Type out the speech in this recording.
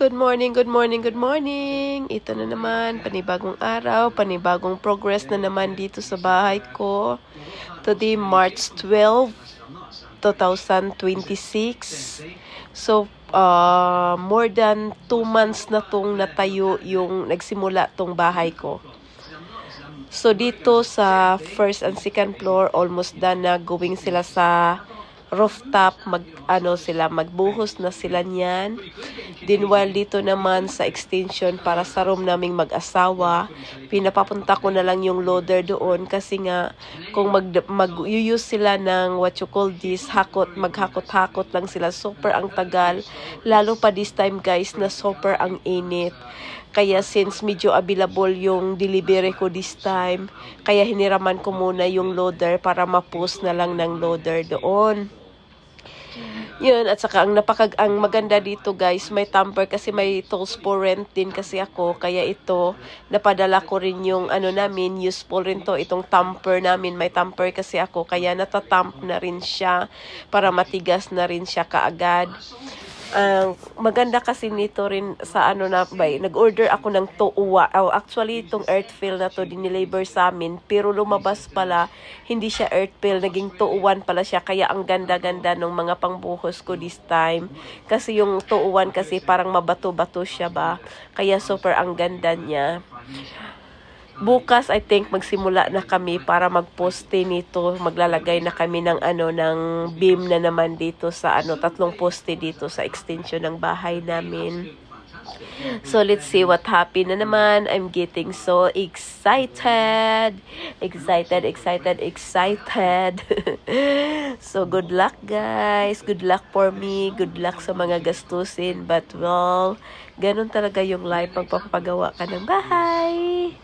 Good morning, good morning, good morning. Ito na naman, panibagong araw, panibagong progress na naman dito sa bahay ko. Today, March 12, 2026. So, more than 2 months na tong natayo yung nagsimula tong bahay ko. So, dito sa first and second floor, almost done na. Going sila sa rooftop, magbuhos na sila niyan. Then while dito naman sa extension para sa room naming mag-asawa, pinapapunta ko na lang yung loader doon kasi nga kung mag-use sila ng what you call this, maghakot-hakot lang sila, super ang tagal. Lalo pa this time guys na super ang init. Kaya since medyo available yung delivery ko this time, kaya hiniraman ko muna yung loader para ma-post na lang ng loader doon. Yun, at saka ang maganda dito guys, may tamper kasi may tools for rent din kasi ako. Kaya ito, napadala ko rin yung namin, useful rin to, itong tamper namin. May tamper kasi ako, kaya natatamp na rin siya para matigas na rin siya kaagad. Maganda kasi nito rin sa nag-order ako ng tuwa. Actually, itong earthfill na to dinilabor sa amin, pero lumabas pala, hindi siya earthfill, naging tuuan pala siya. Kaya ang ganda-ganda ng mga pangbuhos ko this time. Kasi yung tuuan kasi parang mabato-bato siya ba. Kaya super ang ganda niya. Bukas, I think, magsimula na kami para magposte nito. Maglalagay na kami ng ng beam na naman dito sa 3 poste dito sa extension ng bahay namin. So, let's see what happened na naman. I'm getting so excited. Excited. So, good luck guys. Good luck for me. Good luck sa mga gastusin. But well, ganun talaga yung life pagpapagawa ka ng bahay.